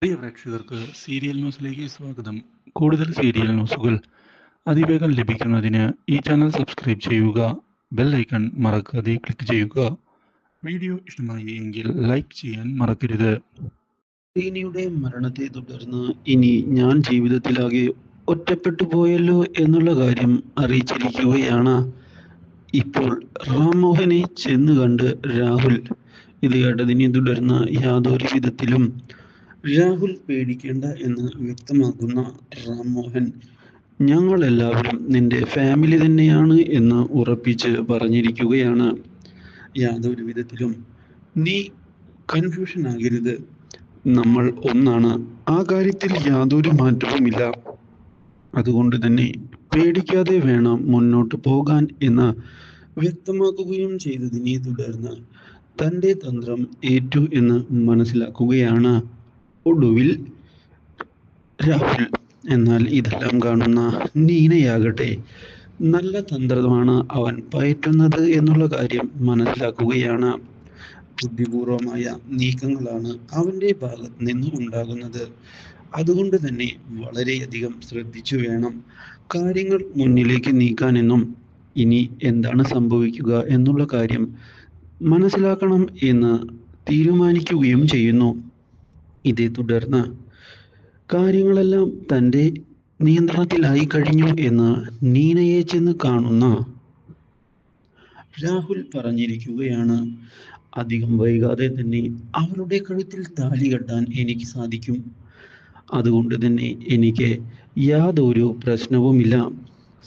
പ്രിയ പ്രേക്ഷകർക്ക് സീരിയൽ ന്യൂസിലേക്ക് സ്വാഗതം. കൂടുതൽ സീരിയൽ ന്യൂസുകൾ അതിവേഗം ലഭിക്കുന്നതിന് ഈ ചാനൽ സബ്സ്ക്രൈബ് ചെയ്യുക. ബെൽ ഐക്കൺ മറക്കാതെ ക്ലിക്ക് ചെയ്യുക. വീഡിയോ ഇഷ്ടമായി എങ്കിൽ ലൈക്ക് ചെയ്യാൻ മറക്കരുത്. റീനയുടെ മരണത്തെ തുടർന്ന് ഇനി ഞാൻ ജീവിതത്തിലാകെ ഒറ്റപ്പെട്ടു പോയല്ലോ എന്നുള്ള കാര്യം അറിയിച്ചിരിക്കുകയാണ് ഇപ്പോൾ റാംമോഹനെ ചെന്ന് കണ്ട് രാഹുൽ. ഇത് കേട്ടതിനെ തുടർന്ന് യാതൊരു വിധത്തിലും രാഹുൽ പേടിക്കേണ്ട എന്ന് വ്യക്തമാക്കുന്ന റാംമോഹൻ, ഞങ്ങളെല്ലാവരും നിന്റെ ഫാമിലി തന്നെയാണ് എന്ന് ഉറപ്പിച്ച് പറഞ്ഞിരിക്കുകയാണ്. യാതൊരു വിധത്തിലും നീ കൺഫ്യൂഷൻ ആകരുത്, നമ്മൾ ഒന്നാണ്, ആ കാര്യത്തിൽ യാതൊരു മാറ്റവുമില്ല. അതുകൊണ്ട് തന്നെ പേടിക്കാതെ വേണം മുന്നോട്ട് പോകാൻ എന്ന് വ്യക്തമാക്കുകയും ചെയ്തതിനെ തുടർന്ന് തൻ്റെ തന്ത്രം ഏറ്റു എന്ന് മനസ്സിലാക്കുകയാണ് ഒടുവിൽ രാഹുൽ. എന്നാൽ ഇതെല്ലാം കാണുന്ന നീനയാകട്ടെ നല്ല തന്ത്രമാണ് അവൻ പയറ്റുന്നത് എന്നുള്ള കാര്യം മനസ്സിലാക്കുകയാണ്. ബുദ്ധിപൂർവമായ നീക്കങ്ങളാണ് അവൻ്റെ ഭാഗത്ത് നിന്ന് ഉണ്ടാകുന്നത്. അതുകൊണ്ട് തന്നെ വളരെയധികം ശ്രദ്ധിച്ചു വേണം കാര്യങ്ങൾ മുന്നിലേക്ക് നീക്കാനെന്നും ഇനി എന്താണ് സംഭവിക്കുക എന്നുള്ള കാര്യം മനസ്സിലാക്കണം എന്ന് തീരുമാനിക്കുകയും ചെയ്യുന്നു. ഇതേ തുടർന്ന് കാര്യങ്ങളെല്ലാം തൻ്റെ നിയന്ത്രണത്തിലായി കഴിഞ്ഞു എന്ന് നീനയെ ചെന്ന് കാണുന്ന രാഹുൽ പറഞ്ഞിരിക്കുകയാണ്. അധികം വൈകാതെ തന്നെ അവരുടെ കഴുത്തിൽ താലി കെട്ടാൻ എനിക്ക് സാധിക്കും. അതുകൊണ്ട് തന്നെ എനിക്ക് യാതൊരു പ്രശ്നവുമില്ല.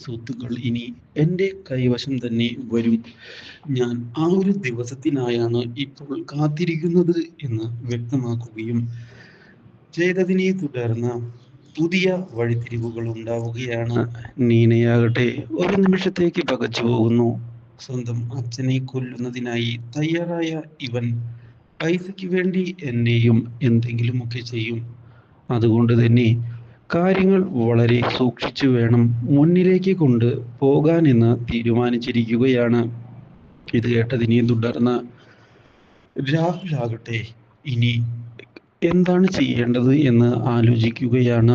സ്വത്തുക്കൾ ഇനി എൻ്റെ കൈവശം തന്നെ വരും. ഞാൻ ആ ഒരു ദിവസത്തിനായാണ് ഇപ്പോൾ കാത്തിരിക്കുന്നത് എന്ന് വ്യക്തമാക്കുകയും ചെയ്തതിനെ തുടർന്ന് പുതിയ വഴിത്തിരിവുകൾ ഉണ്ടാവുകയാണ്. നീനയാകട്ടെ ഒരു നിമിഷത്തേക്ക് പകച്ചു പോകുന്നു. സ്വന്തം അച്ഛനെ കൊല്ലുന്നതിനായി തയ്യാറായ ഇവൻ പൈസയ്ക്ക് വേണ്ടി എന്നെയും എന്തെങ്കിലുമൊക്കെ ചെയ്യും. അതുകൊണ്ട് തന്നെ കാര്യങ്ങൾ വളരെ സൂക്ഷിച്ചു വേണം മുന്നിലേക്ക് കൊണ്ട് പോകാനെന്ന് തീരുമാനിച്ചിരിക്കുകയാണ്. ഇത് കേട്ടതിനെ തുടർന്ന് രാഹുൽ ആകട്ടെ ഇനി എന്താണ് ചെയ്യേണ്ടത് എന്ന് ആലോചിക്കുകയാണ്.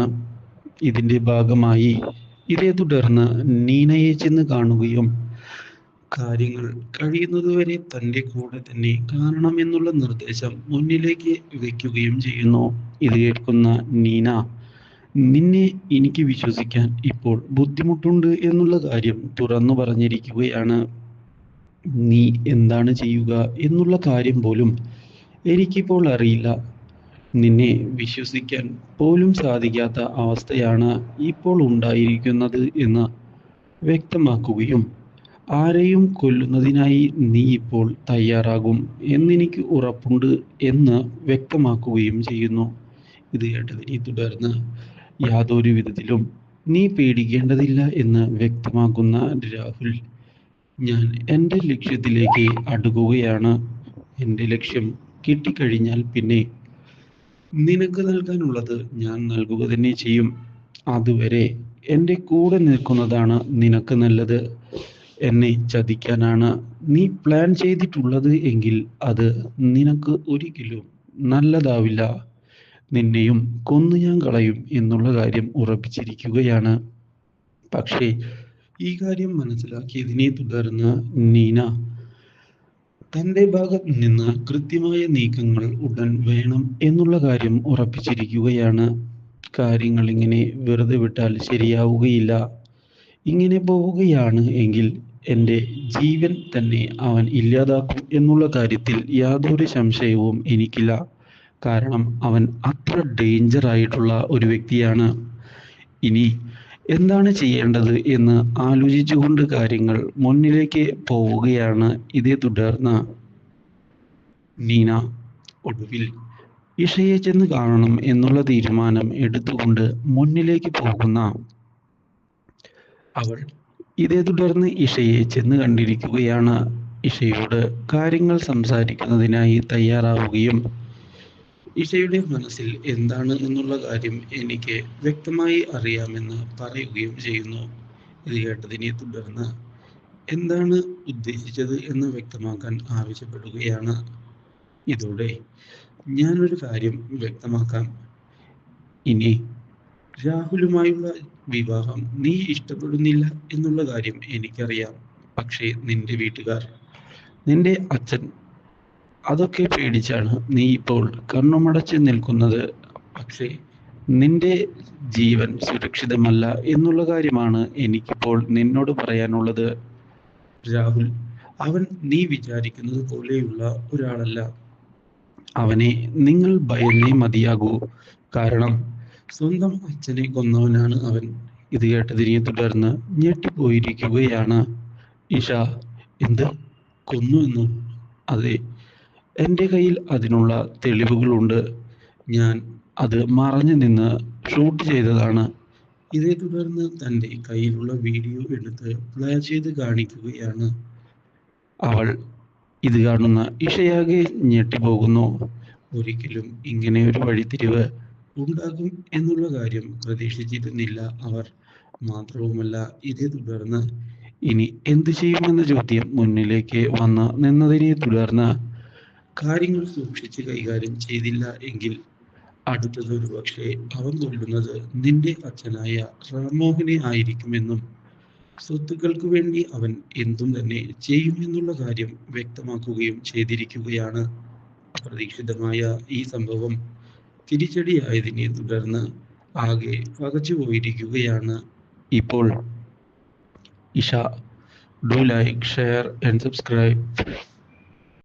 ഇതിൻ്റെ ഭാഗമായി ഇതേ തുടർന്ന് നീനയെ ചെന്ന് കാണുകയും കാര്യങ്ങൾ കഴിയുന്നതുവരെ തൻ്റെ കൂടെ തന്നെ കാണണമെന്നുള്ള നിർദ്ദേശം മുന്നിലേക്ക് വയ്ക്കുകയും ചെയ്യുന്നു. ഇത് കേൾക്കുന്ന നീന, നിന്നെ എനിക്ക് വിശ്വസിക്കാൻ ഇപ്പോൾ ബുദ്ധിമുട്ടുണ്ട് എന്നുള്ള കാര്യം തുറന്നു പറഞ്ഞിരിക്കുകയാണ്. നീ എന്താണ് ചെയ്യുക എന്നുള്ള കാര്യം പോലും എനിക്കിപ്പോൾ അറിയില്ല. നിന്നെ വിശ്വസിക്കാൻ പോലും സാധിക്കാത്ത അവസ്ഥയാണ് ഇപ്പോൾ ഉണ്ടായിരിക്കുന്നത് എന്ന് വ്യക്തമാക്കുകയും ആരെയും കൊല്ലുന്നതിനായി നീ ഇപ്പോൾ തയ്യാറാകും എന്നെനിക്ക് ഉറപ്പുണ്ട് എന്ന് വ്യക്തമാക്കുകയും ചെയ്യുന്നു. ഇത് കേട്ടതിനെ തുടർന്ന് യാതൊരു വിധത്തിലും നീ പേടിക്കേണ്ടതില്ല എന്ന് വ്യക്തമാക്കുന്ന രാഹുൽ, ഞാൻ എൻ്റെ ലക്ഷ്യത്തിലേക്ക് അടുക്കുകയാണ്. എൻ്റെ ലക്ഷ്യം കിട്ടിക്കഴിഞ്ഞാൽ പിന്നെ നിനക്ക് നൽകാനുള്ളത് ഞാൻ നൽകുക തന്നെ ചെയ്യും. അതുവരെ എൻ്റെ കൂടെ നിൽക്കുന്നതാണ് നിനക്ക് നല്ലത്. എന്നെ ചതിക്കാനാണ് നീ പ്ലാൻ ചെയ്തിട്ടുള്ളത് എങ്കിൽ അത് നിനക്ക് ഒരിക്കലും നല്ലതാവില്ല. നിന്നെയും കൊന്നു ഞാൻ കളയും എന്നുള്ള കാര്യം ഉറപ്പിച്ചിരിക്കുകയാണ്. പക്ഷേ ഈ കാര്യം മനസ്സിലാക്കിയതിനെ തുടർന്ന് നീന തൻ്റെ ഭാഗത്ത് നിന്ന് കൃത്യമായ നീക്കങ്ങൾ ഉടൻ വേണം എന്നുള്ള കാര്യം ഉറപ്പിച്ചിരിക്കുകയാണ്. കാര്യങ്ങൾ ഇങ്ങനെ വെറുതെ വിട്ടാൽ ശരിയാവുകയില്ല. ഇങ്ങനെ പോവുകയാണ് എങ്കിൽ എൻ്റെ ജീവൻ തന്നെ അവൻ ഇല്ലാതാക്കും എന്നുള്ള കാര്യത്തിൽ യാതൊരു സംശയവും എനിക്കില്ല. കാരണം അവൻ അത്ര ഡേഞ്ചർ ആയിട്ടുള്ള ഒരു വ്യക്തിയാണ്. ഇനി എന്താണ് ചെയ്യേണ്ടത് എന്ന് ആലോചിച്ചുകൊണ്ട് കാര്യങ്ങൾ മുന്നിലേക്ക് പോവുകയാണ്. ഇതേ തുടർന്ന് നീന ഒടുവിൽ ഇഷയെ ചെന്ന് കാണണം എന്നുള്ള തീരുമാനം എടുത്തുകൊണ്ട് മുന്നിലേക്ക് പോകുന്ന അവൾ ഇതേ തുടർന്ന് ഇഷയെ ചെന്ന് കണ്ടിരിക്കുകയാണ്. ഇഷയോട് കാര്യങ്ങൾ സംസാരിക്കുന്നതിനായി തയ്യാറാവുകയും ഇഷയുടെ മനസ്സിൽ എന്താണ് എന്നുള്ള കാര്യം എനിക്ക് വ്യക്തമായി അറിയാമെന്ന് പറയുകയും ചെയ്യുന്നു. ഇത് കേട്ടതിനെ തുടർന്ന് എന്താണ് ഉദ്ദേശിച്ചത് എന്ന് വ്യക്തമാക്കാൻ ആവശ്യപ്പെടുകയാണ്. ഇതോടെ ഞാനൊരു കാര്യം വ്യക്തമാക്കാം. ഇനി രാഹുലുമായുള്ള വിവാഹം നീ ഇഷ്ടപ്പെടുന്നില്ല എന്നുള്ള കാര്യം എനിക്കറിയാം. പക്ഷേ നിന്റെ വീട്ടുകാർ, നിന്റെ അച്ഛൻ, അതൊക്കെ പേടിച്ചാണ് നീ ഇപ്പോൾ കണ്ണുമടച്ച് നിൽക്കുന്നത്. പക്ഷേ നിന്റെ ജീവൻ സുരക്ഷിതമല്ല എന്നുള്ള കാര്യമാണ് എനിക്കിപ്പോൾ നിന്നോട് പറയാനുള്ളത്. രാഹുൽ, അവൻ നീ വിചാരിക്കുന്നത് പോലെയുള്ള ഒരാളല്ല. അവനെ നിങ്ങൾ ഭയന്നേ മതിയാകൂ. കാരണം സ്വന്തം അച്ഛനെ കൊന്നവനാണ് അവൻ. ഇത് കേട്ടതിനെ തുടർന്ന് ഞെട്ടിപ്പോയിരിക്കുകയാണ് ഇഷ. എന്ത്, കൊന്നു എന്നു? അതെ, എൻ്റെ കയ്യിൽ അതിനുള്ള തെളിവുകളുണ്ട്. ഞാൻ അത് മറഞ്ഞു നിന്ന് ഷൂട്ട് ചെയ്തതാണ്. ഇതേ തുടർന്ന് തൻ്റെ കയ്യിലുള്ള വീഡിയോ എടുത്ത് പ്ലേ ചെയ്ത് കാണിക്കുകയാണ് അവൾ. ഇത് കാണുന്ന ഇഷയാകെ ഞെട്ടിപ്പോകുന്നു. ഒരിക്കലും ഇങ്ങനെ ഒരു വഴിത്തിരിവ് ഉണ്ടാകും എന്നുള്ള കാര്യം പ്രതീക്ഷിച്ചിരുന്നില്ല അവർ. മാത്രവുമല്ല, ഇതേ തുടർന്ന് ഇനി എന്ത് ചെയ്യുമെന്ന ചോദ്യം മുന്നിലേക്ക് വന്ന് നിന്നതിനെ തുടർന്ന് കാര്യങ്ങൾ സൂക്ഷിച്ച് കൈകാര്യം ചെയ്തില്ല എങ്കിൽ അടുത്തത് ഒരു പക്ഷേ അവൻ കൊല്ലുന്നത് നിന്റെ അച്ഛനായ റാംമോഹനെ ആയിരിക്കുമെന്നും സ്വത്തുക്കൾക്ക് വേണ്ടി അവൻ എന്തും തന്നെ ചെയ്യുമെന്നുള്ള കാര്യം വ്യക്തമാക്കുകയും ചെയ്തിരിക്കുകയാണ്. അപ്രതീക്ഷിതമായ ഈ സംഭവം തിരിച്ചടിയായതിനെ തുടർന്ന് ആകെ പകച്ചു പോയിരിക്കുകയാണ് ഇപ്പോൾ Isha. Do like, share and subscribe.